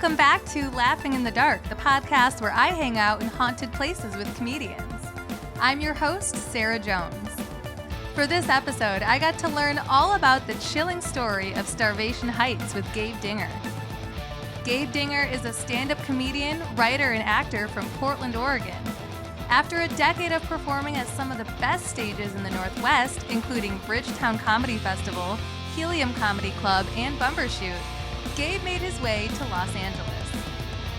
Welcome back to Laughing in the Dark, the podcast where I hang out in haunted places with comedians. I'm your host, Sarah Jones. For this episode, I got to learn all about the chilling story of Starvation Heights with Gabe Dinger. Gabe Dinger is a stand-up comedian, writer, and actor from Portland, Oregon. After a decade of performing at some of the best stages in the Northwest, including Bridgetown Comedy Festival, Helium Comedy Club, and Bumbershoot, Gabe made his way to Los Angeles.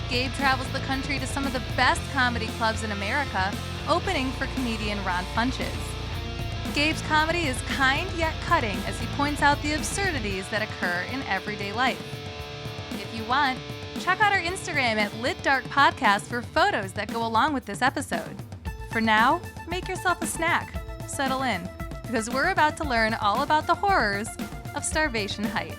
Gabe travels the country to some of the best comedy clubs in America, opening for comedian Ron Funches. Gabe's comedy is kind yet cutting as he points out the absurdities that occur in everyday life. If you want, check out our Instagram at Lit Dark Podcast for photos that go along with this episode. For now, make yourself a snack, settle in, because we're about to learn all about the horrors of Starvation Heights.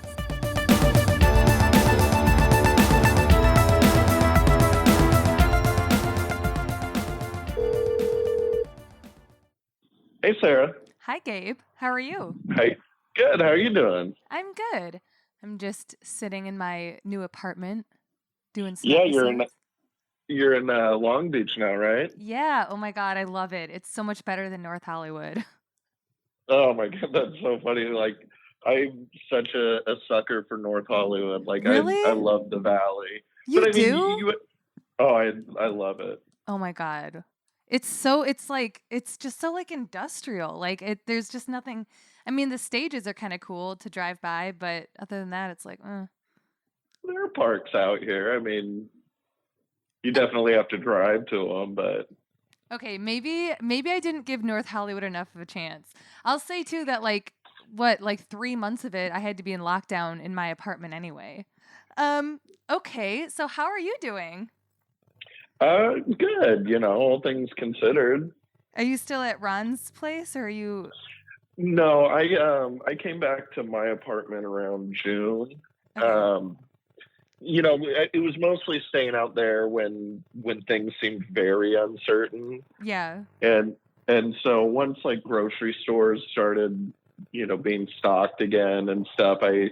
Hey, Sarah. Hi, Gabe. How are you? Hey. Good. How are you doing? I'm good. I'm just sitting in my new apartment doing some Yeah, episodes. you're in Long Beach now, right? Yeah. Oh my God, I love it. It's so much better than North Hollywood. Oh my God, that's so funny. Like, I'm such a sucker for North Hollywood. Like, Really? I love the Valley. You but I do? mean, I love it. Oh my God. It's just so like industrial. There's just nothing. I mean, the stages are kind of cool to drive by, but other than that, it's like, There are parks out here. I mean, you definitely have to drive to them, but okay, maybe I didn't give North Hollywood enough of a chance. I'll say too that 3 months of it, I had to be in lockdown in my apartment anyway. Okay, so how are you doing? good. All things considered. Are you still at Ron's place, or are you? No, I came back to my apartment around June. Okay. It was mostly staying out there when things seemed very uncertain. Yeah. And so once like grocery stores started, being stocked again and stuff, I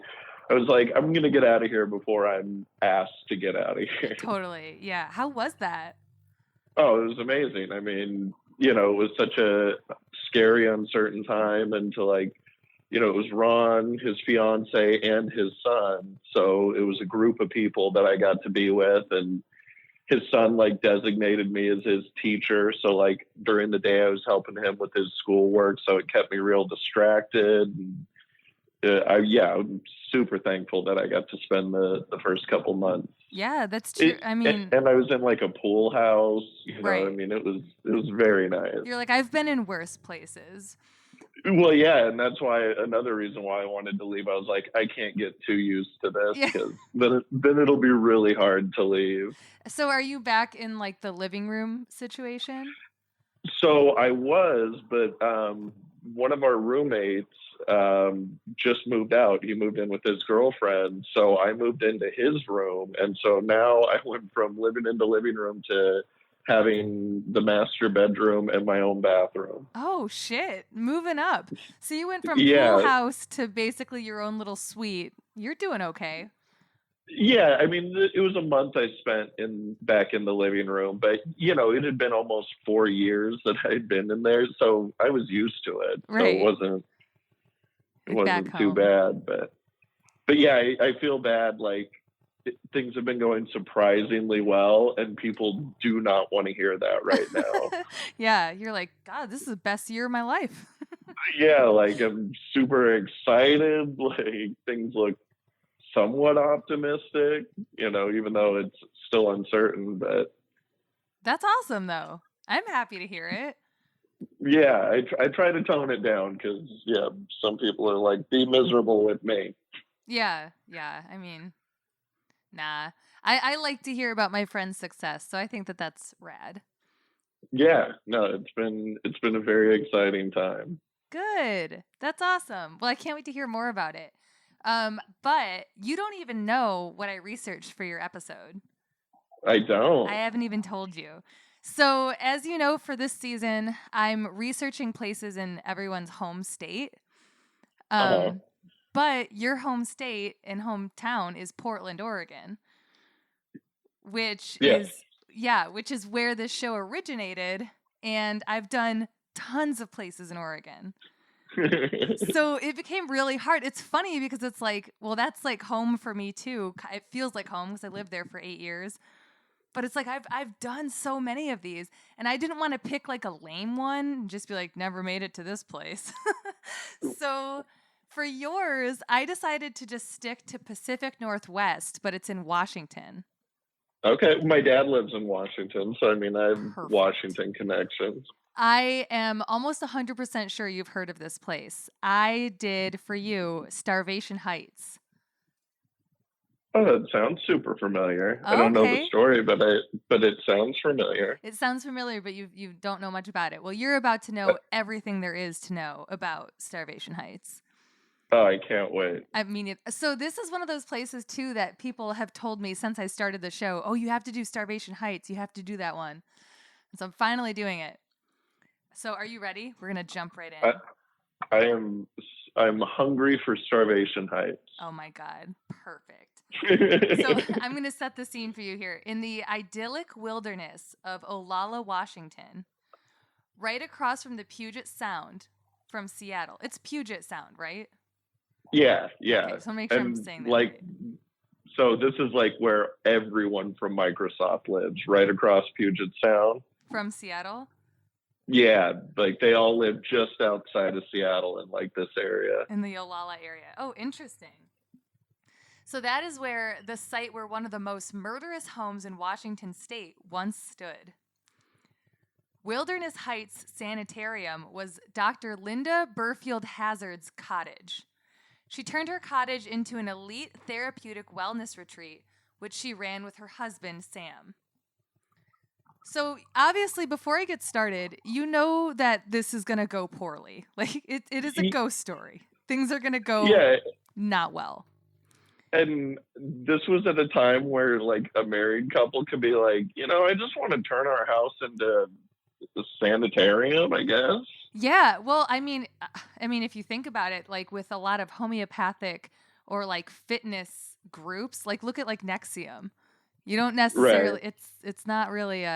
was like, I'm going to get out of here before I'm asked to get out of here. Totally. Yeah. How was that? Oh, it was amazing. I mean, it was such a scary, uncertain time until it was Ron, his fiance, and his son. So it was a group of people that I got to be with, and his son designated me as his teacher. So during the day I was helping him with his schoolwork. So it kept me real distracted. And, I'm super thankful that I got to spend the first couple months. Yeah, that's true. I mean, and I was in a pool house, right. I mean, it was very nice. You're like, I've been in worse places. Well, yeah, and that's why another reason why I wanted to leave. I was like, I can't get too used to this because then it'll be really hard to leave. So are you back in the living room situation? So I was, but one of our roommates just moved out. He moved in with his girlfriend. So I moved into his room. And so now I went from living in the living room to having the master bedroom and my own bathroom. Oh, shit. Moving up. So you went from pool house to basically your own little suite. You're doing okay. Yeah, I mean, it was a month I spent back in the living room, but it had been almost 4 years that I'd been in there, so I was used to it. Right. So it wasn't too bad, but yeah, I feel bad. Things have been going surprisingly well, and people do not want to hear that right now. Yeah, you're like, God, this is the best year of my life. Yeah, I'm super excited. Things look somewhat optimistic, even though it's still uncertain. But that's awesome, though. I'm happy to hear it. Yeah, I try to tone it down because some people are like, be miserable with me. Yeah. I mean, nah. I like to hear about my friend's success, so I think that's rad. Yeah, no, it's been a very exciting time. Good. That's awesome. Well, I can't wait to hear more about it. But you don't even know what I researched for your episode. I don't. I haven't even told you. So, as you know, for this season, I'm researching places in everyone's home state. But your home state and hometown is Portland, Oregon. which Yeah. is where this show originated. And I've done tons of places in Oregon. So it became really hard. It's funny because it's like, well, that's like home for me too. It feels like home because I lived there for 8 years. But it's like I've done so many of these, and I didn't want to pick like a lame one and just be like, never made it to this place. So for yours, I decided to just stick to Pacific Northwest, but it's in Washington. Okay, my dad lives in Washington, so I mean, I have Perfect. Washington connections. I am almost 100% sure you've heard of this place. I did for you Starvation Heights. Oh, that sounds super familiar. I don't know the Okay. story, but it sounds familiar. It sounds familiar, but you don't know much about it. Well, you're about to know everything there is to know about Starvation Heights. Oh, I can't wait. I mean, so this is one of those places too that people have told me since I started the show. Oh, you have to do Starvation Heights. You have to do that one. And so I'm finally doing it. So are you ready? We're gonna jump right in. I'm hungry for Starvation Heights. Oh my God, perfect. So I'm going to set the scene for you here. In the idyllic wilderness of Olalla, Washington, right across from the Puget Sound from Seattle. It's Puget Sound, right? Yeah. Okay, so make sure I'm saying that right. So this is like where everyone from Microsoft lives, right across Puget Sound. From Seattle? Yeah, like they all live just outside of Seattle in like this area. In the Olalla area. Oh, interesting. So that is where the site where one of the most murderous homes in Washington state once stood. Wilderness Heights Sanitarium was Dr. Linda Burfield Hazard's cottage. She turned her cottage into an elite therapeutic wellness retreat, which she ran with her husband, Sam. So obviously, before I get started, you know that this is going to go poorly. Like, it is a ghost story. Things are going to go not well. And this was at a time where like a married couple could be like, I just want to turn our house into a sanitarium, I guess. Yeah, well, I mean, if you think about it, like with a lot of homeopathic or like fitness groups, like look at like Nexium. You don't necessarily it's not really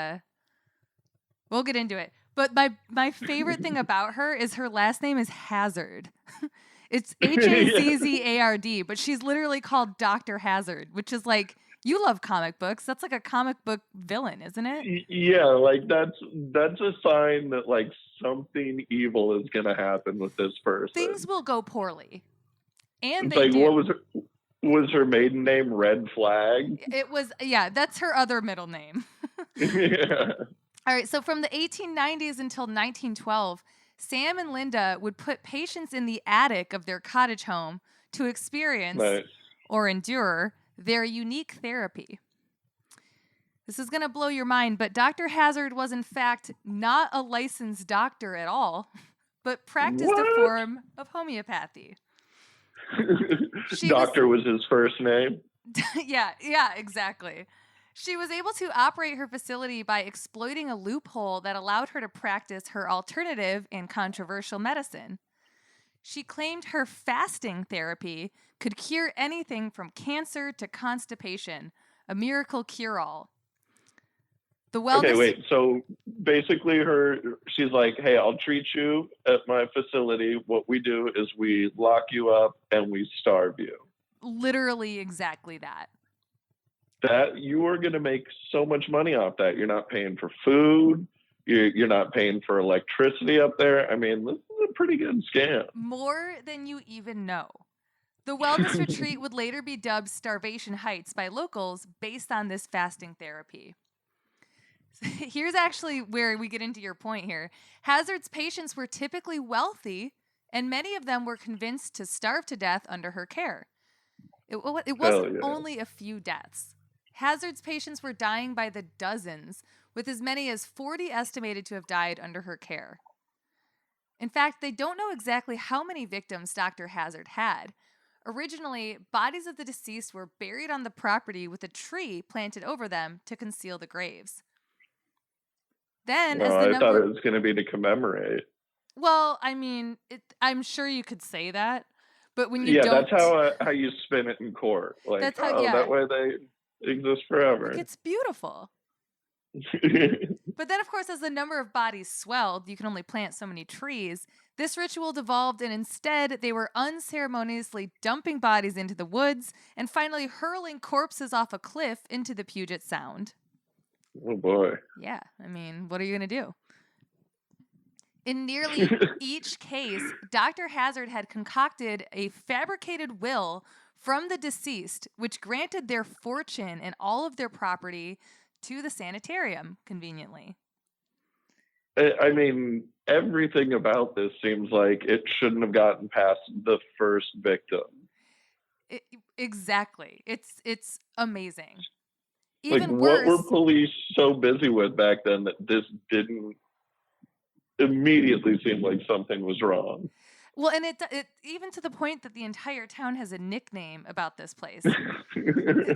we'll get into it. But my favorite thing about her is her last name is Hazard. It's Hazzard, but she's literally called Dr. Hazard, which is like, you love comic books. That's like a comic book villain, isn't it? Yeah, like that's a sign that like something evil is going to happen with this person. Things will go poorly. And it's they like, do. What was her maiden name? Red Flag? It was, yeah, that's her other middle name. Yeah. All right, so from the 1890s until 1912, Sam and Linda would put patients in the attic of their cottage home to experience or endure their unique therapy. This is going to blow your mind, but Dr. Hazard was in fact not a licensed doctor at all, but practiced a form of homeopathy. Doctor was his first name? Yeah, exactly. She was able to operate her facility by exploiting a loophole that allowed her to practice her alternative and controversial medicine. She claimed her fasting therapy could cure anything from cancer to constipation, a miracle cure-all. Okay, wait. So basically she's like, hey, I'll treat you at my facility. What we do is we lock you up and we starve you. Literally exactly that. That you are going to make so much money off that. You're not paying for food. You're not paying for electricity up there. I mean, this is a pretty good scam. More than you even know. The wellness retreat would later be dubbed Starvation Heights by locals based on this fasting therapy. Here's actually where we get into your point here. Hazard's patients were typically wealthy, and many of them were convinced to starve to death under her care. It wasn't only a few deaths. Hazard's patients were dying by the dozens, with as many as 40 estimated to have died under her care. In fact, they don't know exactly how many victims Dr. Hazard had. Originally, bodies of the deceased were buried on the property with a tree planted over them to conceal the graves. Then, I thought it was going to be to commemorate. Well, I mean, I'm sure you could say that, but when you don't, that's how you spin it in court. Like, that's how, that way exist Like, forever. it's beautiful. But then, of course, as the number of bodies swelled, you can only plant so many trees. This ritual devolved, and instead, they were unceremoniously dumping bodies into the woods and finally hurling corpses off a cliff into the Puget Sound. Oh, boy. Yeah, I mean, what are you going to do? In nearly each case, Dr. Hazard had concocted a fabricated will from the deceased, which granted their fortune and all of their property to the sanitarium, conveniently. I mean, everything about this seems like it shouldn't have gotten past the first victim. Exactly. It's amazing. Like, Even what were worse, police so busy with back then that this didn't immediately seem like something was wrong? well, and it even to the point that the entire town has a nickname about this place.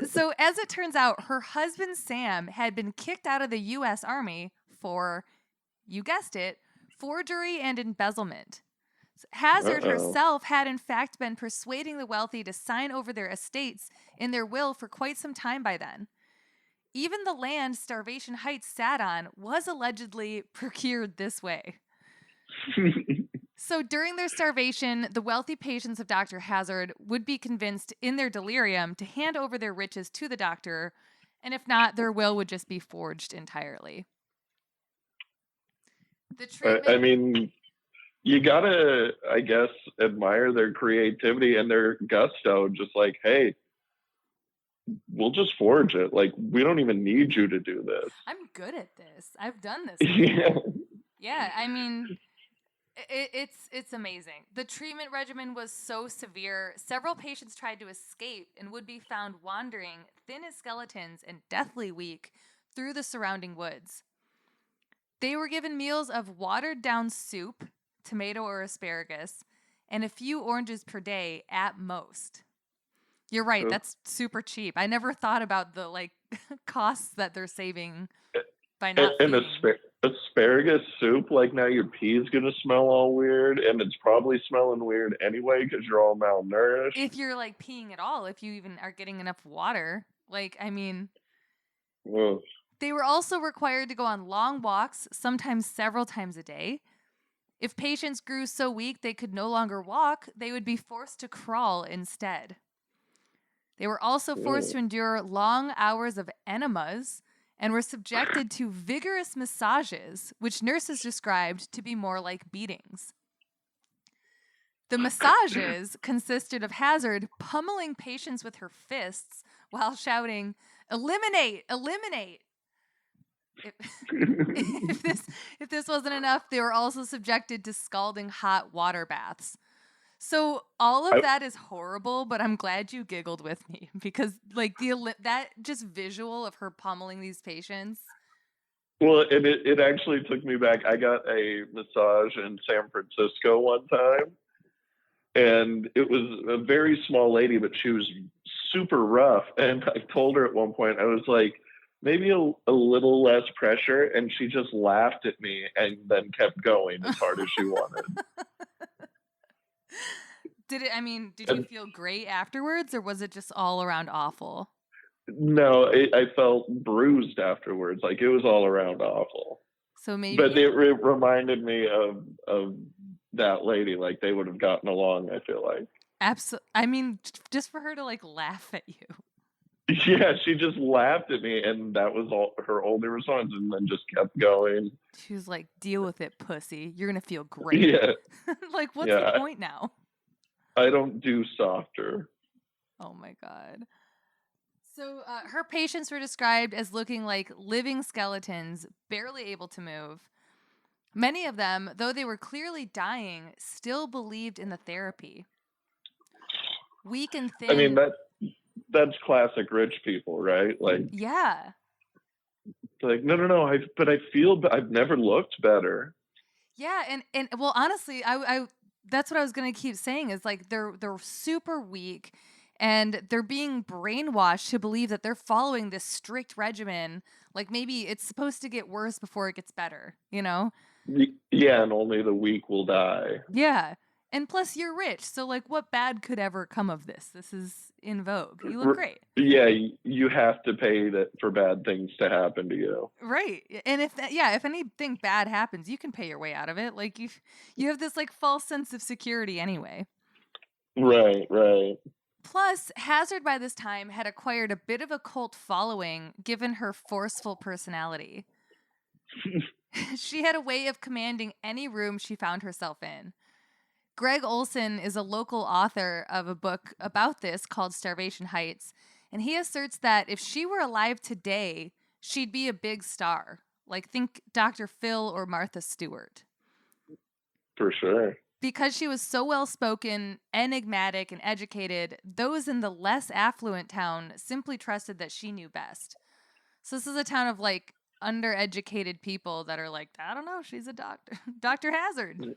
So, as it turns out, her husband Sam had been kicked out of the U.S. Army for, you guessed it, forgery and embezzlement. Hazard herself had, in fact, been persuading the wealthy to sign over their estates in their will for quite some time by then. Even the land Starvation Heights sat on was allegedly procured this way. So during their starvation, the wealthy patients of Dr. Hazard would be convinced in their delirium to hand over their riches to the doctor, and if not, their will would just be forged entirely. The treatment... I mean, you gotta, I guess, admire their creativity and their gusto. Just like, hey, we'll just forge it. Like, we don't even need you to do this. I'm good at this. I've done this. Yeah, I mean... It's amazing. The treatment regimen was so severe, several patients tried to escape and would be found wandering, thin as skeletons and deathly weak, through the surrounding woods. They were given meals of watered-down soup, tomato or asparagus, and a few oranges per day at most. You're right, that's super cheap. I never thought about the costs that they're saving by not feeding. Asparagus soup, like, now your pee's gonna smell all weird, and it's probably smelling weird anyway because you're all malnourished. If you're peeing at all, if you even are getting enough water, I mean, Ugh. They were also required to go on long walks, sometimes several times a day. If patients grew so weak they could no longer walk, they would be forced to crawl instead. They were also forced to endure long hours of enemas and were subjected to vigorous massages, which nurses described to be more like beatings. The massages consisted of Hazard pummeling patients with her fists while shouting, "Eliminate! Eliminate!" If this wasn't enough, they were also subjected to scalding hot water baths. So all of that is horrible, but I'm glad you giggled with me because that just visual of her pummeling these patients. Well, and it actually took me back. I got a massage in San Francisco one time, and it was a very small lady, but she was super rough. And I told her at one point, I was like, maybe a little less pressure, and she just laughed at me and then kept going as hard as she wanted. Did you feel great afterwards, or was it just all around awful? No, I felt bruised afterwards. Like, it was all around awful. So maybe, but it reminded me of that lady. Like, they would have gotten along, I feel like. Absolutely. Just for her to laugh at you. Yeah, she just laughed at me, and that was all her only response, and then just kept going. She was like, "Deal with it, pussy. You're gonna feel great." Yeah. What's the point now? I don't do softer. Oh my God. So her patients were described as looking like living skeletons, barely able to move. Many of them, though they were clearly dying, still believed in the therapy. Weak and thin. I mean, that's classic rich people, right? Like, yeah. Like, no. But I feel I've never looked better. Yeah, and well, honestly, I that's what I was gonna keep saying is they're super weak, and they're being brainwashed to believe that they're following this strict regimen. Like, maybe it's supposed to get worse before it gets better, you know? Yeah, and only the weak will die. Yeah. And plus, you're rich, so like, what bad could ever come of this? This is in vogue. You look great. Yeah, you have to pay that for bad things to happen to you. Right. And if anything bad happens, you can pay your way out of it. Like you have this like false sense of security anyway. Right, right. Plus, Hazard by this time had acquired a bit of a cult following given her forceful personality. She had a way of commanding any room she found herself in. Greg Olson is a local author of a book about this called Starvation Heights, and he asserts that if she were alive today, she'd be a big star. Like, think Dr. Phil or Martha Stewart. For sure. Because she was so well-spoken, enigmatic, and educated, those in the less affluent town simply trusted that she knew best. So this is a town of, like, undereducated people that are like, I don't know, she's a doctor. Dr. Hazard.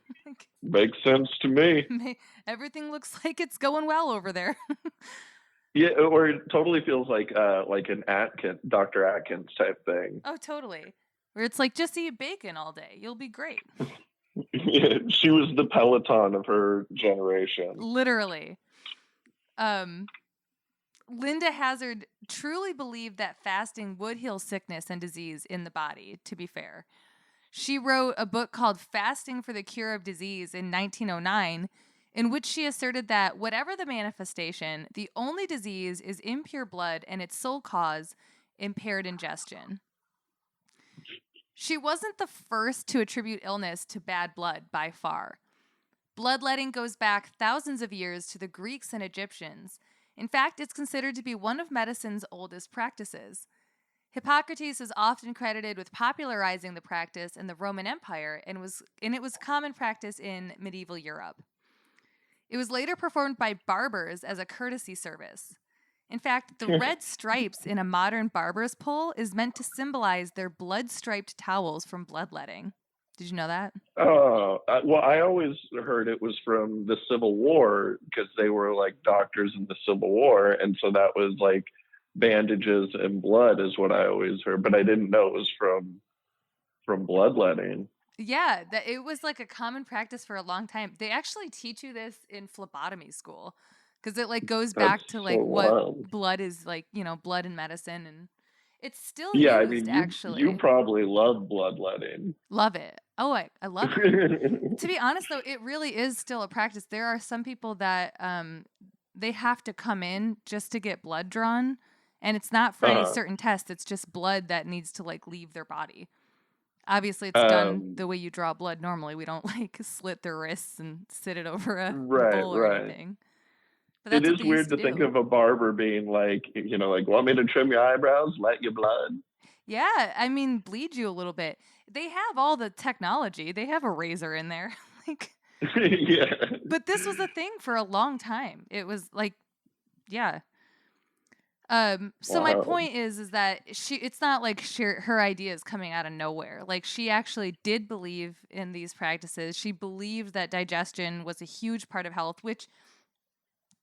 Makes sense to me. Everything looks like it's going well over there. Yeah, or it totally feels like an Dr. Atkins type thing. Oh, totally. Where it's like, just eat bacon all day. You'll be great. Yeah, she was the Peloton of her generation. Literally. Linda Hazard truly believed that fasting would heal sickness and disease in the body, to be fair. She wrote a book called Fasting for the Cure of Disease in 1909, in which she asserted that whatever the manifestation, the only disease is impure blood and its sole cause, impaired ingestion. She wasn't the first to attribute illness to bad blood by far. Bloodletting goes back thousands of years to the Greeks and Egyptians. In fact, it's considered to be one of medicine's oldest practices. Hippocrates is often credited with popularizing the practice in the Roman Empire, and it was common practice in medieval Europe. It was later performed by barbers as a courtesy service. In fact, the red stripes in a modern barber's pole is meant to symbolize their blood-striped towels from bloodletting. Did you know that? Oh, well, I always heard it was from the Civil War because they were like doctors in the Civil War. And so that was like bandages and blood is what I always heard. But I didn't know it was from bloodletting. Yeah, it was like a common practice for a long time. They actually teach you this in phlebotomy school because it like goes back to like what blood is like, blood in medicine, and it's still used, actually. You probably love bloodletting. Love it. Oh, I love it. To be honest, though, it really is still a practice. There are some people that they have to come in just to get blood drawn, and it's not for any certain test. It's just blood that needs to like leave their body. Obviously, it's done the way you draw blood normally. We don't like slit their wrists and sit it over a bowl or anything. But it is weird to think of a barber being like, like, want me to trim your eyebrows, light your blood? Yeah, I mean, bleed you a little bit. They have all the technology. They have a razor in there. Yeah. But this was a thing for a long time. It was like, yeah. So my point is that it's not like her idea is coming out of nowhere. Like, she actually did believe in these practices. She believed that digestion was a huge part of health, which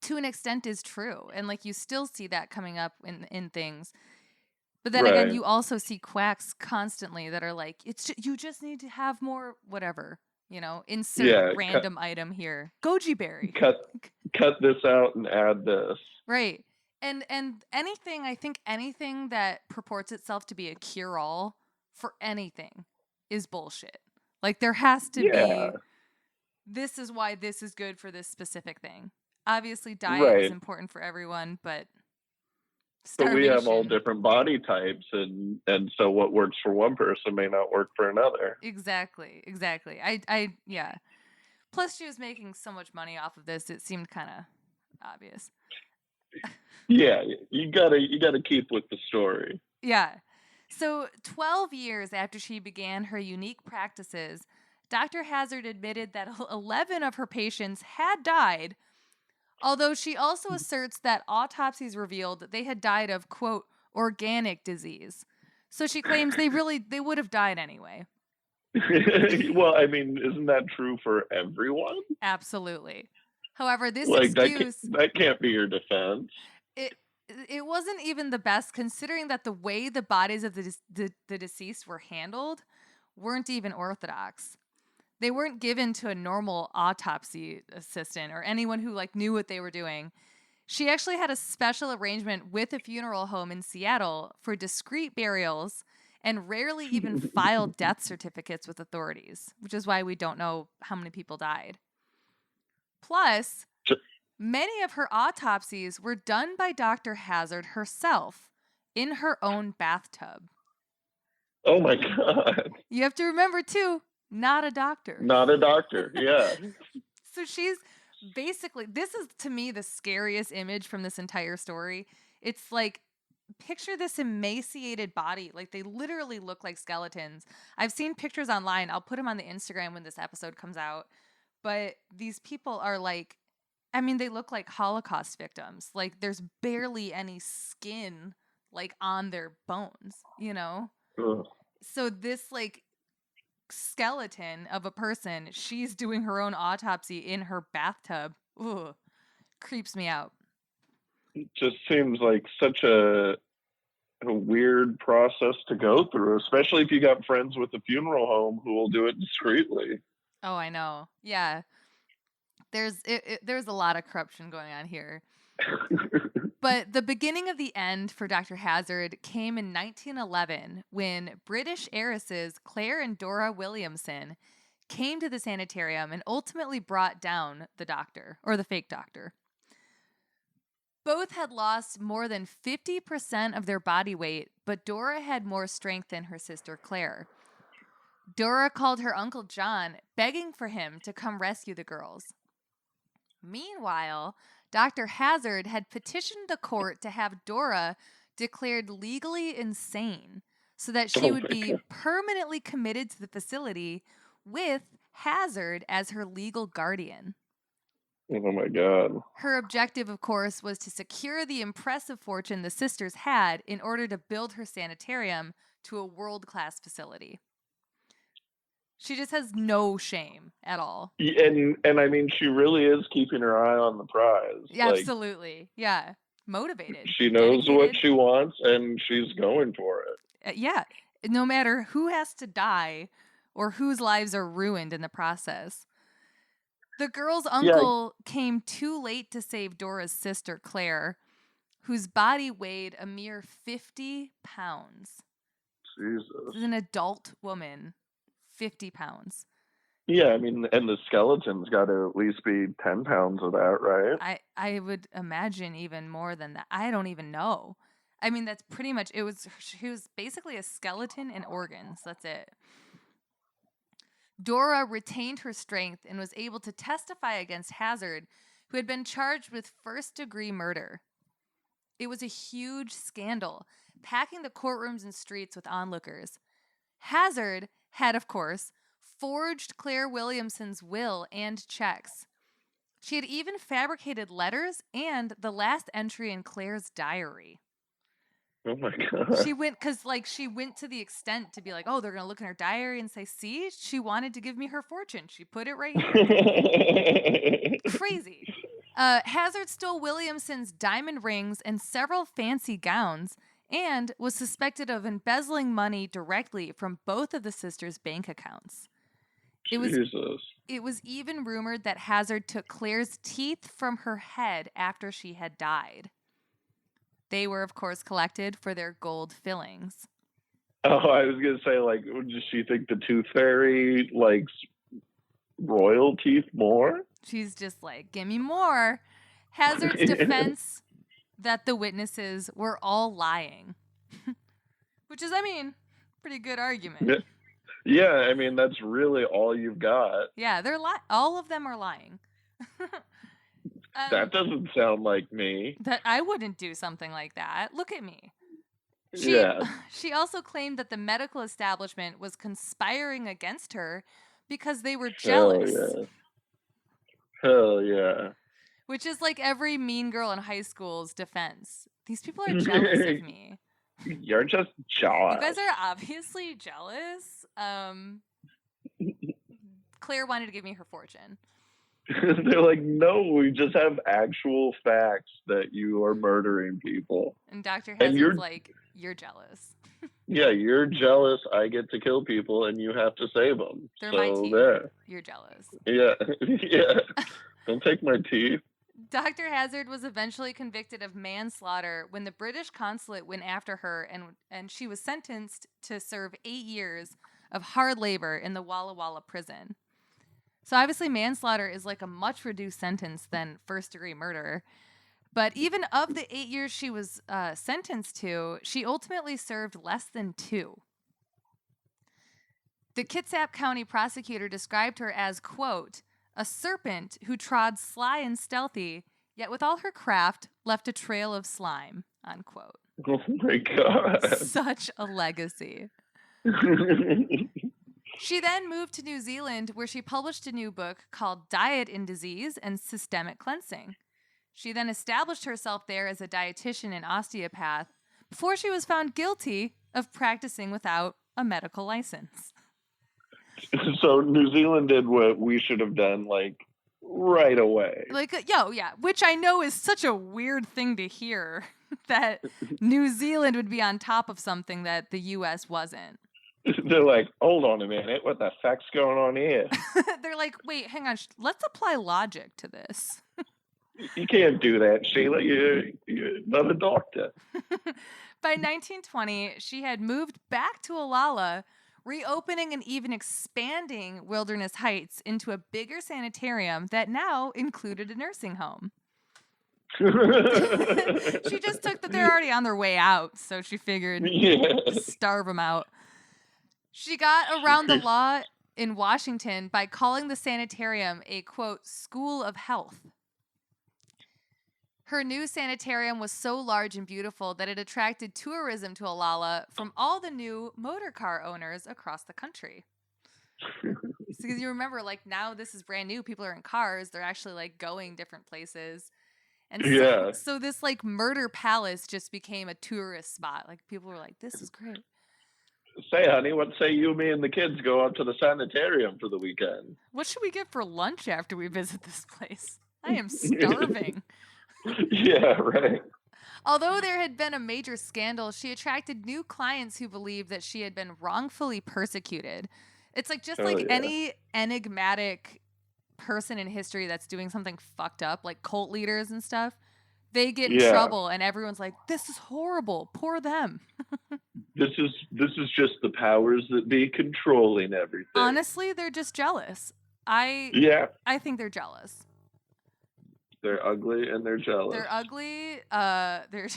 to an extent is true. And like, you still see that coming up in things. But then again, you also see quacks constantly that are like, you just need to have more whatever, insert random item here. Goji berry. Cut this out and add this. Right. And anything that purports itself to be a cure-all for anything is bullshit. Like, there has to be, this is why this is good for this specific thing. Obviously, diet is important for everyone, but starvation. But we have all different body types, and so what works for one person may not work for another. Exactly. Yeah. Plus, she was making so much money off of this, it seemed kind of obvious. Yeah, you gotta keep with the story. Yeah. So 12 years after she began her unique practices, Dr. Hazard admitted that 11 of her patients had died, although she also asserts that autopsies revealed that they had died of, quote, organic disease. So she claims they would have died anyway. Well, I mean, isn't that true for everyone? Absolutely. However, this excuse... That can't be your defense. It wasn't even the best, considering that the way the bodies of the deceased were handled weren't even orthodox. They weren't given to a normal autopsy assistant or anyone who like knew what they were doing. She actually had a special arrangement with a funeral home in Seattle for discreet burials and rarely even filed death certificates with authorities, which is why we don't know how many people died. Plus, many of her autopsies were done by Dr. Hazard herself in her own bathtub. Oh my God. You have to remember, too, not a doctor. Not a doctor, yeah. So she's basically, this is to me the scariest image from this entire story. It's like, picture this emaciated body. Like they literally look like skeletons. I've seen pictures online. I'll put them on the Instagram when this episode comes out. But these people are like, I mean, they look like Holocaust victims. Like there's barely any skin like on their bones, you know? Ugh. So this like skeleton of a person, she's doing her own autopsy in her bathtub. Ooh, creeps me out. It just seems like such a weird process to go through, especially if you got friends with a funeral home who will do it discreetly. Oh, I know. Yeah. There's a lot of corruption going on here. But the beginning of the end for Dr. Hazard came in 1911 when British heiresses Claire and Dora Williamson came to the sanitarium and ultimately brought down the doctor, or the fake doctor. Both had lost more than 50% of their body weight, but Dora had more strength than her sister Claire. Dora called her Uncle John, begging for him to come rescue the girls. Meanwhile, Dr. Hazard had petitioned the court to have Dora declared legally insane so that she would be permanently committed to the facility with Hazard as her legal guardian. Oh my God. Her objective, of course, was to secure the impressive fortune the sisters had in order to build her sanitarium to a world-class facility. She just has no shame at all. And I mean, she really is keeping her eye on the prize. Yeah, absolutely. Yeah. Motivated. She knows dedicated. what she wants and she's going for it. Yeah. No matter who has to die or whose lives are ruined in the process. The girl's uncle came too late to save Dora's sister, Claire, whose body weighed a mere 50 pounds. Jesus. This is an adult woman. 50 pounds. Yeah, I mean, and the skeleton's got to at least be 10 pounds of that, right? I would imagine even more than that. I don't even know. I mean, that's pretty much, she was basically a skeleton and organs. That's it. Dora retained her strength and was able to testify against Hazard, who had been charged with first-degree murder. It was a huge scandal, packing the courtrooms and streets with onlookers. Hazard had, of course, forged Claire Williamson's will and checks. She had even fabricated letters and the last entry in Claire's diary. Oh my God. She went to the extent to be like, oh, they're going to look in her diary and say, see, she wanted to give me her fortune. She put it right here. Crazy. Hazard stole Williamson's diamond rings and several fancy gowns, and was suspected of embezzling money directly from both of the sisters' bank accounts. It was even rumored that Hazard took Claire's teeth from her head after she had died. They were, of course, collected for their gold fillings. Oh, I was going to say, like, does she think the tooth fairy likes royal teeth more? She's just like, give me more. Hazard's defense that the witnesses were all lying. Which is, I mean, pretty good argument. Yeah, I mean, that's really all you've got. Yeah, all of them are lying. That doesn't sound like me. That I wouldn't do something like that. Look at me. She also claimed that the medical establishment was conspiring against her because they were jealous. Hell yeah. Which is like every mean girl in high school's defense. These people are jealous of me. You're just jealous. You guys are obviously jealous. Claire wanted to give me her fortune. They're like, no, we just have actual facts that you are murdering people. And Dr. Hazard's like, you're jealous. Yeah, you're jealous. I get to kill people, and you have to save them. They're my So teeth. there. You're jealous. Yeah, yeah. Don't take my teeth. Dr. Hazard was eventually convicted of manslaughter when the British consulate went after her, and she was sentenced to serve 8 years of hard labor in the Walla Walla prison. So obviously manslaughter is like a much reduced sentence than first-degree murder. But even of the 8 years she was sentenced to, she ultimately served less than 2. The Kitsap County prosecutor described her as, quote, a serpent who trod sly and stealthy, yet with all her craft left a trail of slime, unquote. Oh my God. Such a legacy. She then moved to New Zealand, where she published a new book called Diet in Disease and Systemic Cleansing. She then established herself there as a dietitian and osteopath before she was found guilty of practicing without a medical license. So New Zealand did what we should have done, like, right away. Like, which I know is such a weird thing to hear, that New Zealand would be on top of something that the U.S. wasn't. They're like, hold on a minute, what the fuck's going on here? They're like, wait, hang on, let's apply logic to this. You can't do that, Sheila. You're not a doctor. By 1920, she had moved back to Olalla, reopening and even expanding Wilderness Heights into a bigger sanitarium that now included a nursing home. She just took that they're already on their way out, so she figured starve them out. She got around the law in Washington by calling the sanitarium a, quote, school of health. Her new sanitarium was so large and beautiful that it attracted tourism to Olalla from all the new motor car owners across the country. Because you remember, like, now this is brand new. People are in cars. They're actually, like, going different places. And so this, like, murder palace just became a tourist spot. Like, people were like, this is great. Say, honey, what say you, me, and the kids go up to the sanitarium for the weekend? What should we get for lunch after we visit this place? I am starving. Yeah, right. Although there had been a major scandal, she attracted new clients who believed that she had been wrongfully persecuted. It's like any enigmatic person in history that's doing something fucked up, like cult leaders and stuff, they get in trouble and everyone's like, this is horrible. Poor them. This is just the powers that be controlling everything. Honestly, they're just jealous. I think they're jealous. They're ugly and they're jealous. They're ugly. They're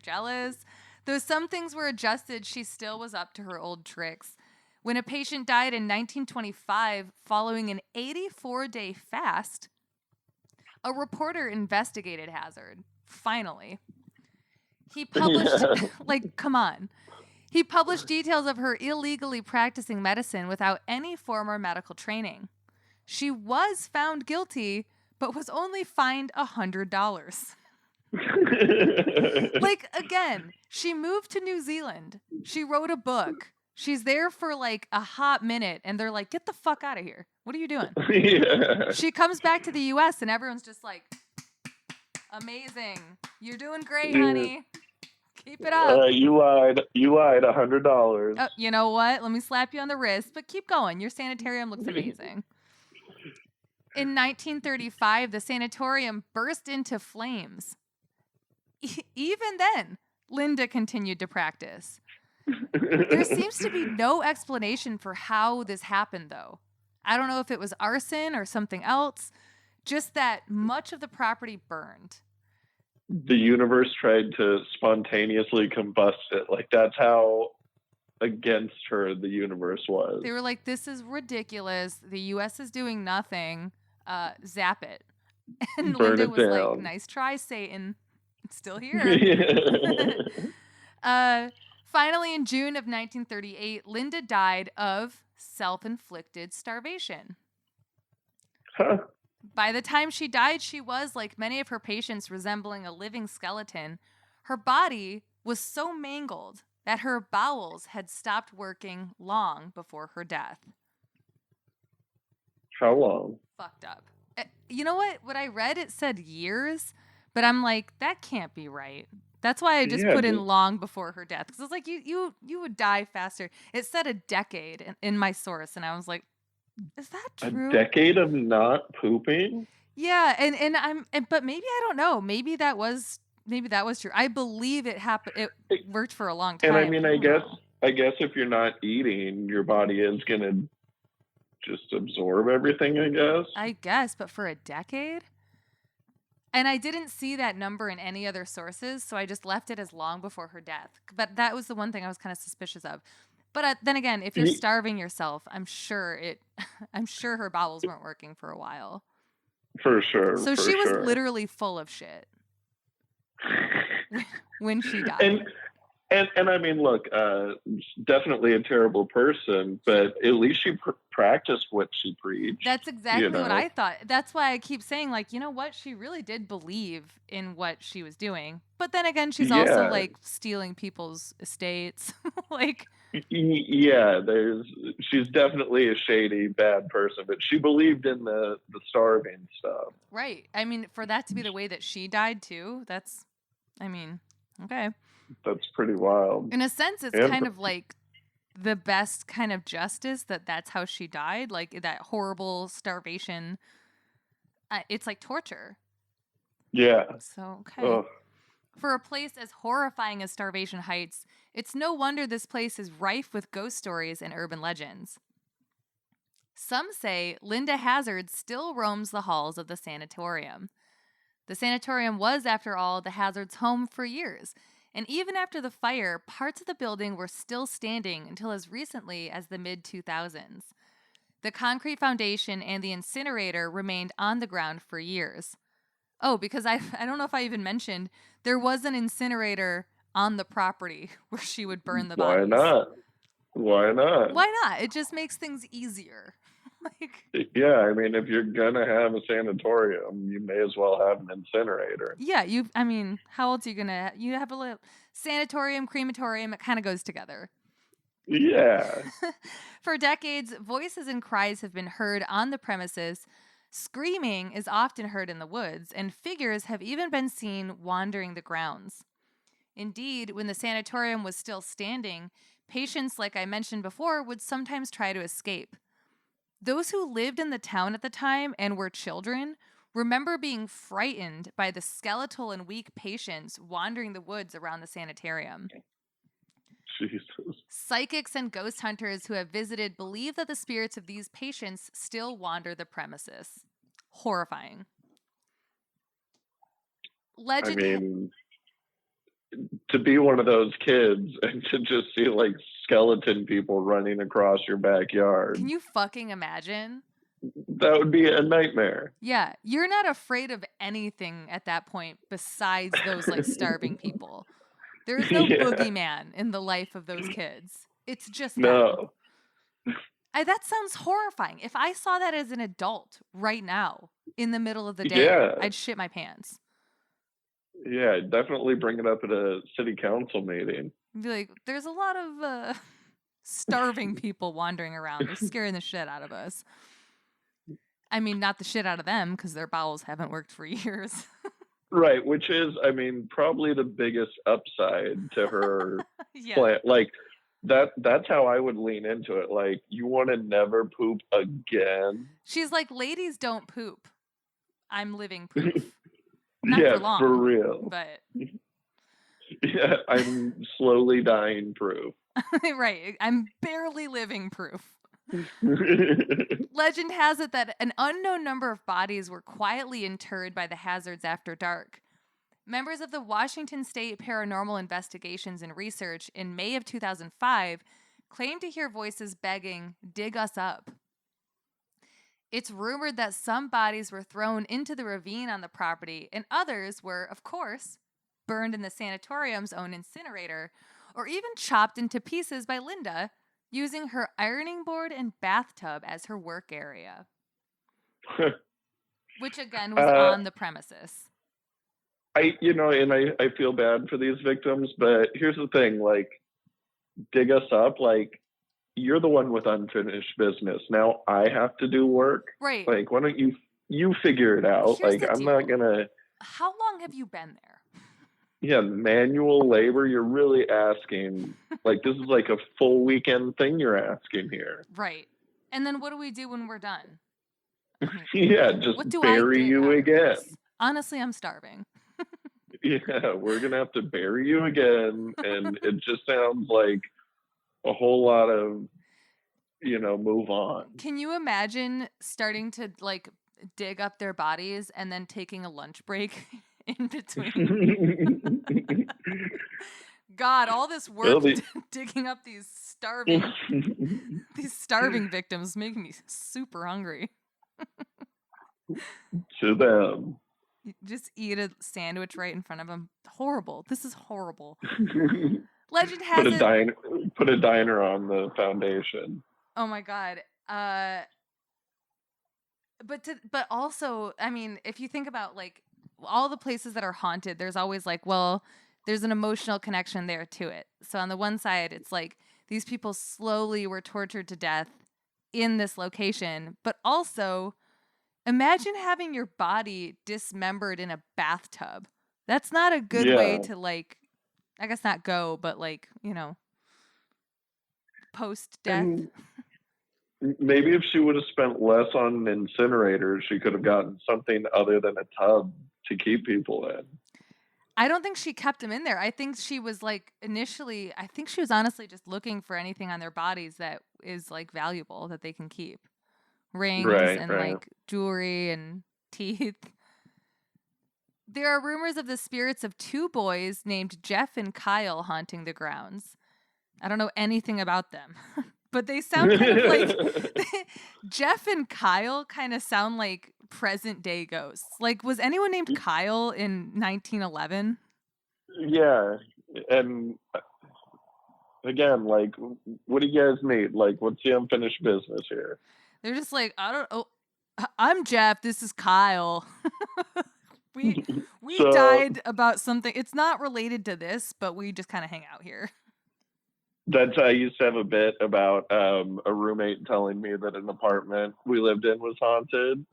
jealous. Though some things were adjusted, she still was up to her old tricks. When a patient died in 1925 following an 84-day fast, a reporter investigated Hazard. Finally. He published, come on. He published details of her illegally practicing medicine without any former medical training. She was found guilty, but was only fined $100. Again, she moved to New Zealand. She wrote a book. She's there for like a hot minute, and they're like, get the fuck out of here. What are you doing? Yeah. She comes back to the U.S., and everyone's just like, amazing. You're doing great, honey. Keep it up. You lied. You lied. $100. Oh, you know what? Let me slap you on the wrist, but keep going. Your sanitarium looks amazing. In 1935, the sanatorium burst into flames. Even then, Linda continued to practice. There seems to be no explanation for how this happened, though. I don't know if it was arson or something else, just that much of the property burned. The universe tried to spontaneously combust it. Like, that's how against her the universe was. They were like, this is ridiculous. The U.S. is doing nothing. Zap it. And Burn Linda it was down. like, nice try, Satan. It's still here. Finally, in June of 1938, Linda died of self-inflicted starvation. Huh. By the time she died, she was, like many of her patients, resembling a living skeleton. Her body was so mangled that her bowels had stopped working long before her death. How long? Fucked up. You know what? What I read, it said years, but I'm like, that can't be right. That's why I just Yeah, put in just long before her death. Because I was like, you would die faster. It said a decade in my source, and I was like, is that a true? decade of not pooping. Yeah, but maybe I don't know. Maybe that was true. I believe it happened. It worked for a long And I time. mean, But I don't know. I guess if you're not eating, your body is gonna just absorb everything, I guess. I guess, but for a decade. And I didn't see that number in any other sources, so I just left it as long before her death. But that was the one thing I was kind of suspicious of. But then again, if you're starving yourself, I'm sure I'm sure her bowels weren't working for a while. For sure, So for she was sure. literally full of shit when she died. And I mean, look, definitely a terrible person, but at least she practiced what she preached. That's exactly you know? what I thought. That's why I keep saying, like, you know what? She really did believe in what she was doing. But then again, she's also Yeah. like stealing people's estates. Like, Yeah, she's definitely a shady, bad person, but she believed in the starving stuff. right. I mean, for that to be the way that she died too, I mean, okay. That's pretty wild. In a sense, it's kind of like the best kind of justice that's how she died. Like that horrible starvation. It's like torture. Yeah. So, okay. Ugh. For a place as horrifying as Starvation Heights, it's no wonder this place is rife with ghost stories and urban legends. Some say Linda Hazard still roams the halls of the sanatorium. The sanatorium was, after all, the Hazards' home for years, and even after the fire, parts of the building were still standing until as recently as the mid-2000s. The concrete foundation and the incinerator remained on the ground for years. Oh, because I don't know if I even mentioned, there was an incinerator on the property where she would burn the bodies. Why not? Why not? Why not? It just makes things easier. Yeah, I mean, if you're gonna have a sanatorium, you may as well have an incinerator. Yeah, how else are you gonna? You have a little sanatorium, crematorium. It kind of goes together. Yeah. For decades, voices and cries have been heard on the premises. Screaming is often heard in the woods, and figures have even been seen wandering the grounds. Indeed, when the sanatorium was still standing, patients, like I mentioned before, would sometimes try to escape. Those who lived in the town at the time and were children remember being frightened by the skeletal and weak patients wandering the woods around the sanitarium. Jesus. Psychics and ghost hunters who have visited believe that the spirits of these patients still wander the premises. Horrifying. I mean, to be one of those kids and to just see like skeleton people running across your backyard. Can you fucking imagine? That would be a nightmare. Yeah, you're not afraid of anything at that point besides those like starving people. There's no boogeyman in the life of those kids. It's just them. That sounds horrifying. If I saw that as an adult right now in the middle of the day, I'd shit my pants. Yeah, definitely bring it up at a city council meeting. Be like, there's a lot of starving people wandering around. They're scaring the shit out of us. I mean, not the shit out of them because their bowels haven't worked for years. Right, which is, I mean, probably the biggest upside to her plan. Like, that's how I would lean into it. Like, you want to never poop again? She's like, ladies don't poop. I'm living proof. Not for long. For real. But yeah, I'm slowly dying proof. Right. I'm barely living proof. Legend has it that an unknown number of bodies were quietly interred by the Hazards after dark. Members of the Washington State Paranormal Investigations and Research in May of 2005 claimed to hear voices begging, "Dig us up." It's rumored that some bodies were thrown into the ravine on the property, and others were, of course, burned in the sanatorium's own incinerator, or even chopped into pieces by Linda, using her ironing board and bathtub as her work area. Which, again, was on the premises. I feel bad for these victims, but here's the thing, like, dig us up, like, you're the one with unfinished business. Now I have to do work. Right. Like, why don't you figure it out? Here's like, I'm not gonna. How long have you been there? Yeah, manual labor. You're really asking, like, this is like a full weekend thing you're asking here. Right. And then what do we do when we're done? I mean, Yeah, just what do I bury get you out of again. this? Honestly, I'm starving. Yeah, we're gonna have to bury you again, and it just sounds like a whole lot of, move on. Can you imagine starting to like dig up their bodies and then taking a lunch break in between? God, all this work digging up these starving victims make me super hungry. To them. You just eat a sandwich right in front of them. Horrible. This is horrible. Legend has it. Put a diner on the foundation. Oh my God. But also, I mean, if you think about like all the places that are haunted, there's always like, well, there's an emotional connection there to it. So on the one side, it's like these people slowly were tortured to death in this location, but also imagine having your body dismembered in a bathtub. That's not a good way to like, I guess not go, but like, post death. Maybe if she would have spent less on an incinerator, she could have gotten something other than a tub to keep people in. I don't think she kept him in there. I think she was like initially, I think she was honestly just looking for anything on their bodies that is like valuable that they can keep. Rings and like jewelry and teeth. There are rumors of the spirits of two boys named Jeff and Kyle haunting the grounds. I don't know anything about them, but they sound kind of like Jeff and Kyle kind of sound like present day ghosts. Like, was anyone named Kyle in 1911? Yeah. And again, like, what do you guys need? Like, what's the unfinished business here? They're just like, I'm Jeff. This is Kyle. we died about something. It's not related to this, but we just kind of hang out here. That's I used to have a bit about a roommate telling me that an apartment we lived in was haunted.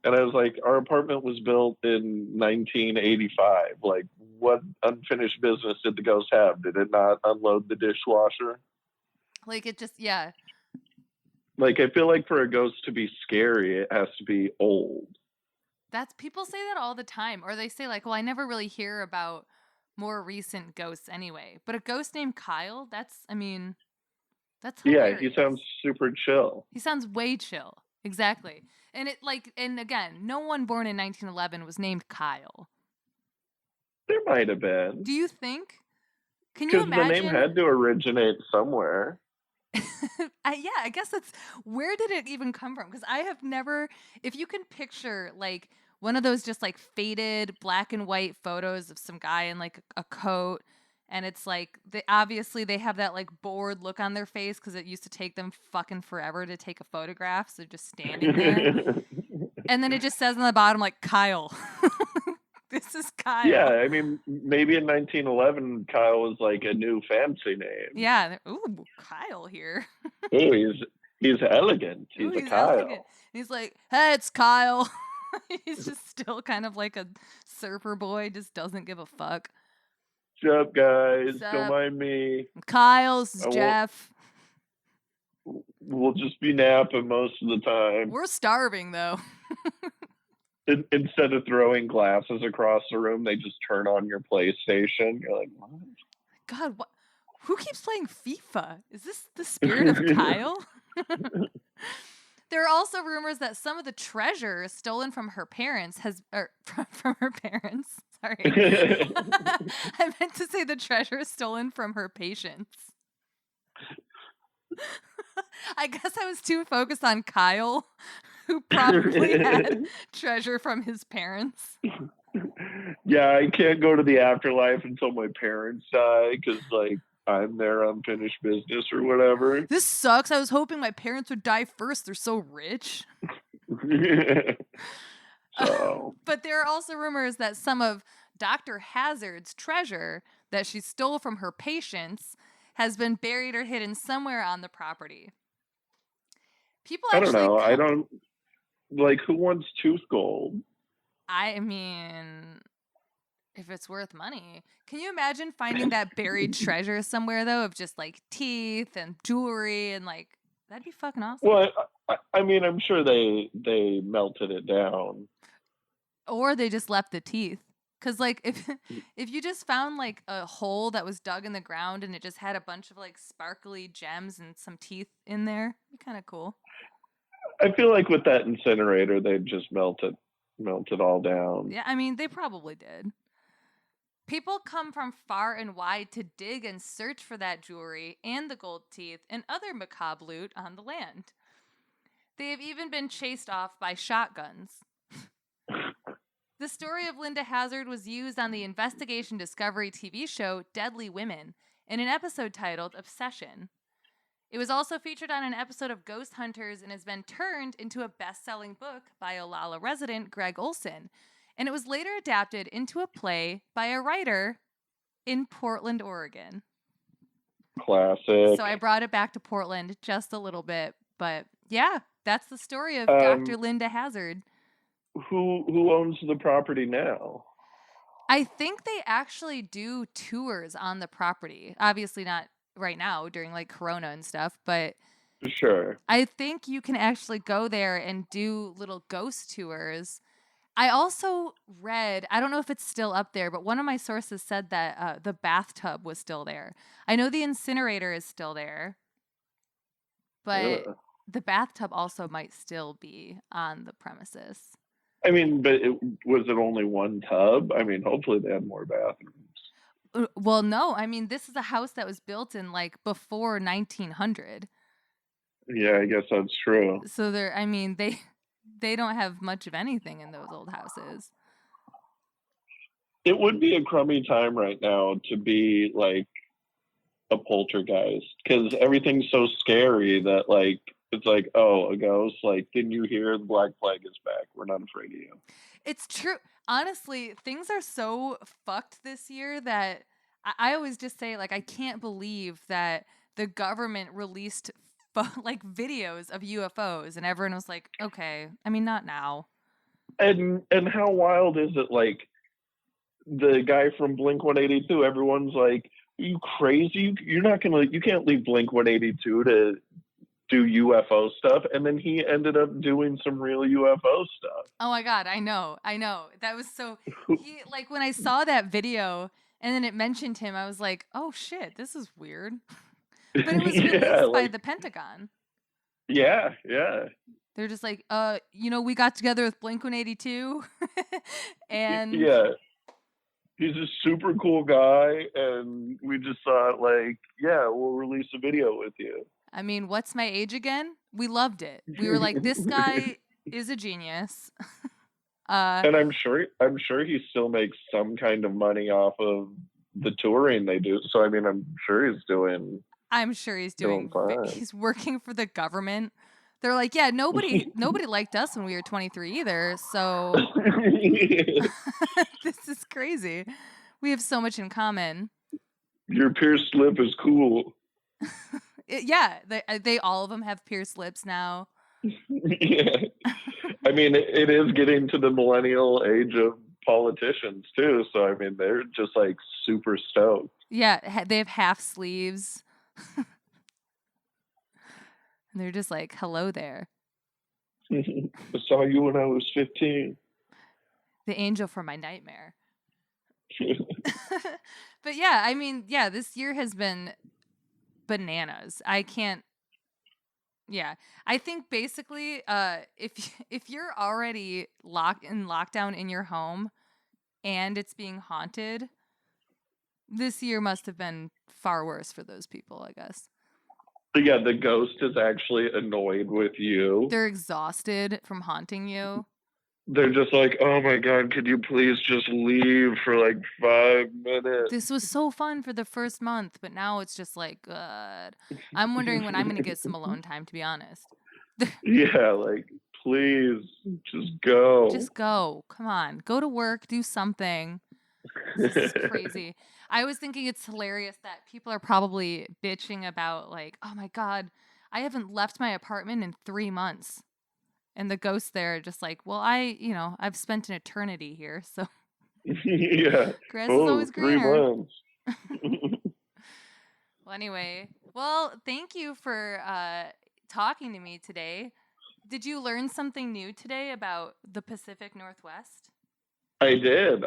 And I was like, our apartment was built in 1985. Like, what unfinished business did the ghost have? Did it not unload the dishwasher? Like, it just, yeah. Like, I feel like for a ghost to be scary, it has to be old. People say that all the time. Or they say, like, well, I never really hear about more recent ghosts anyway. But a ghost named Kyle, that's hilarious. Yeah, he sounds super chill. He sounds way chill. Exactly. And again, no one born in 1911 was named Kyle. There might have been. Do you think? Can you imagine? Because the name had to originate somewhere. I guess that's, where did it even come from? Because I have never, if you can picture like one of those just like faded black and white photos of some guy in like a coat, and it's like obviously they have that like bored look on their face because it used to take them fucking forever to take a photograph, so they're just standing there. And then it just says on the bottom like Kyle. This is Kyle. Yeah, I mean, maybe in 1911, Kyle was like a new fancy name. Yeah. Ooh, Kyle here. Ooh, he's elegant. He's a Kyle. Elegant. He's like, hey, it's Kyle. He's just still kind of like a surfer boy, just doesn't give a fuck. What's up, guys? Don't mind me. Kyle's Jeff. We'll just be napping most of the time. We're starving, though. Instead of throwing glasses across the room, they just turn on your PlayStation. You're like, what? God, what? Who keeps playing FIFA? Is this the spirit of Kyle? There are also rumors that some of the treasure stolen from her parents from her parents. Sorry. I meant to say the treasure stolen from her patients. I guess I was too focused on Kyle, who probably had treasure from his parents. Yeah, I can't go to the afterlife until my parents die because, like, I'm their unfinished business or whatever. This sucks. I was hoping my parents would die first. They're so rich. But there are also rumors that some of Dr. Hazard's treasure that she stole from her patients has been buried or hidden somewhere on the property. People actually, I don't know. I don't, like, who wants tooth gold? I mean, if it's worth money. Can you imagine finding that buried treasure somewhere, though, of just like teeth and jewelry and like, that'd be fucking awesome. Well, I mean, I'm sure they melted it down. Or they just left the teeth. Cause like if you just found like a hole that was dug in the ground and it just had a bunch of like sparkly gems and some teeth in there, it'd be kind of cool. I feel like with that incinerator, they'd just melt it all down. Yeah, I mean they probably did. People come from far and wide to dig and search for that jewelry and the gold teeth and other macabre loot on the land. They have even been chased off by shotguns. The story of Linda Hazard was used on the investigation Discovery TV show Deadly Women in an episode titled Obsession. It was also featured on an episode of Ghost Hunters and has been turned into a best-selling book by Olalla resident Greg Olson, and it was later adapted into a play by a writer in Portland, Oregon. Classic. So I brought it back to Portland just a little bit, but yeah, that's the story of Dr. Linda Hazard. Who owns the property now? I think they actually do tours on the property. Obviously not right now during like Corona and stuff, but sure. I think you can actually go there and do little ghost tours. I also read, I don't know if it's still up there, but one of my sources said that the bathtub was still there. I know the incinerator is still there, but the bathtub also might still be on the premises. I mean, but was it only one tub? I mean, hopefully they had more bathrooms. Well, no. I mean, this is a house that was built in like before 1900. Yeah, I guess that's true. So they don't have much of anything in those old houses. It would be a crummy time right now to be like a poltergeist because everything's so scary that like it's like, oh, a ghost. Like, didn't you hear the Black Plague is back? We're not afraid of you. It's true. Honestly, things are so fucked this year that I always just say, like, I can't believe that the government released like videos of UFOs and everyone was like, okay, I mean, not now. And how wild is it? Like the guy from Blink 182, everyone's like, are you crazy? You can't leave Blink 182 to do UFO stuff, and then he ended up doing some real UFO stuff. Oh my god, I know. That was so he like when I saw that video and then it mentioned him, I was like, oh shit, this is weird. But it was released by the Pentagon. Yeah. They're just like, we got together with Blink 182 and yeah. He's a super cool guy, and we just thought, like, yeah, we'll release a video with you. I mean, what's my age again? We loved it. We were like, this guy is a genius. And I'm sure he still makes some kind of money off of the touring they do. So, I mean, I'm sure he's doing fine. He's working for the government. They're like, yeah, nobody liked us when we were 23 either. So this is crazy. We have so much in common. Your pierced lip is cool. Yeah, they all of them have pierced lips now. Yeah. I mean, it is getting to the millennial age of politicians too. So, I mean, they're just like super stoked. Yeah, they have half sleeves. And they're just like, hello there. I saw you when I was 15. The angel from my nightmare. But yeah, I mean, yeah, this year has been bananas. I think basically if you're already lockdown in your home and it's being haunted, this year must have been far worse for those people, I guess. Yeah, the ghost is actually annoyed with you. They're exhausted from haunting you. They're just like, oh my God, could you please just leave for like 5 minutes? This was so fun for the first month, but now it's just like, God. I'm wondering when I'm going to get some alone time, to be honest. Yeah, like, please, just go. Just go. Come on. Go to work. Do something. This is crazy. I was thinking it's hilarious that people are probably bitching about like, oh my God, I haven't left my apartment in 3 months. And the ghosts there are just like, well, I've spent an eternity here. So Yeah. Grass is always 3 greener. months. Well, anyway, well, thank you for talking to me today. Did you learn something new today about the Pacific Northwest? I did.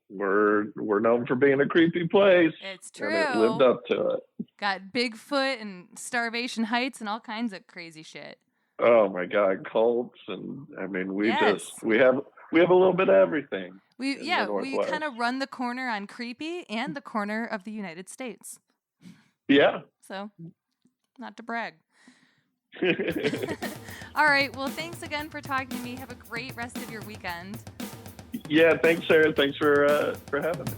We're known for being a creepy place, It's and it lived true. up to it. Got Bigfoot and Starvation Heights and all kinds of crazy shit. Oh my God, cults, and I mean, Yes. we have a little bit of everything. We in the we Northwest. kind of run the corner on creepy and the corner of the United States. Yeah. So, not to brag. All right. Well, thanks again for talking to me. Have a great rest of your weekend. Yeah. Thanks, Sarah. Thanks for having me.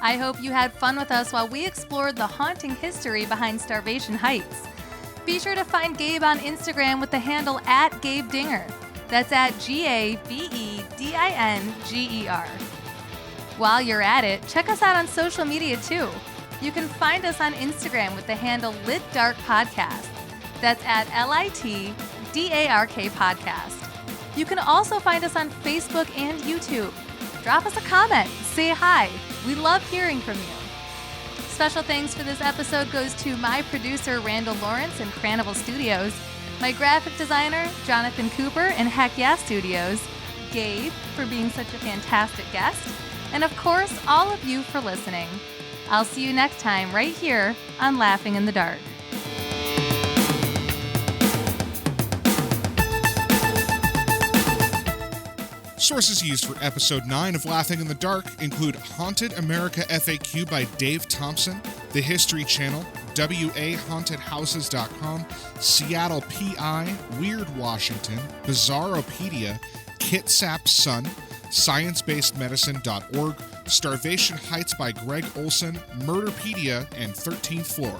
I hope you had fun with us while we explored the haunting history behind Starvation Heights. Be sure to find Gabe on Instagram with the handle @GabeDinger. That's at GABEDINGER. While you're at it, check us out on social media too. You can find us on Instagram with the handle LitDarkPodcast. That's at LITDARK Podcast. You can also find us on Facebook and YouTube. Drop us a comment, say hi. We love hearing from you. Special thanks for this episode goes to my producer, Randall Lawrence in Cranival Studios, my graphic designer, Jonathan Cooper in Heck Yeah Studios, Gabe for being such a fantastic guest, and of course, all of you for listening. I'll see you next time right here on Laughing in the Dark. Sources used for Episode 9 of Laughing in the Dark include Haunted America FAQ by Dave Thompson, The History Channel, WAHauntedHouses.com, Seattle PI, Weird Washington, Bizarropedia, Kitsap's Son, ScienceBasedMedicine.org, Starvation Heights by Greg Olson, Murderpedia, and 13th Floor.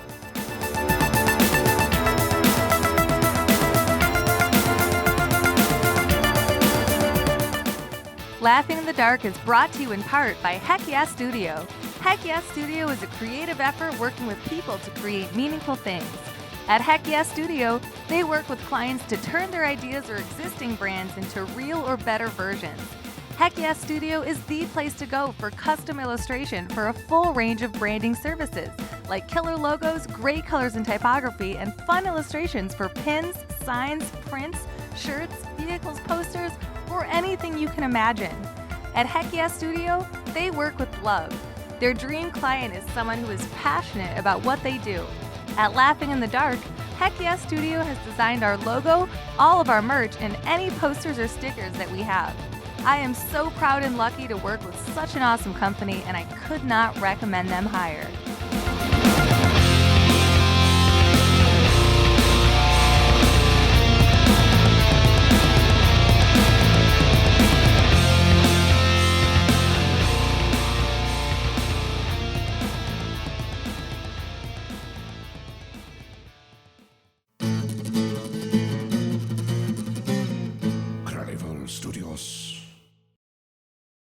Laughing in the Dark is brought to you in part by Heck Yeah Studio. Heck Yeah Studio is a creative effort working with people to create meaningful things. At Heck Yeah Studio, they work with clients to turn their ideas or existing brands into real or better versions. Heck Yeah Studio is the place to go for custom illustration for a full range of branding services, like killer logos, great colors and typography, and fun illustrations for pins, signs, prints, shirts, vehicles, posters, or anything you can imagine. At Heck Yeah Studio, they work with love. Their dream client is someone who is passionate about what they do. At Laughing in the Dark, Heck Yeah Studio has designed our logo, all of our merch, and any posters or stickers that we have. I am so proud and lucky to work with such an awesome company, and I could not recommend them higher.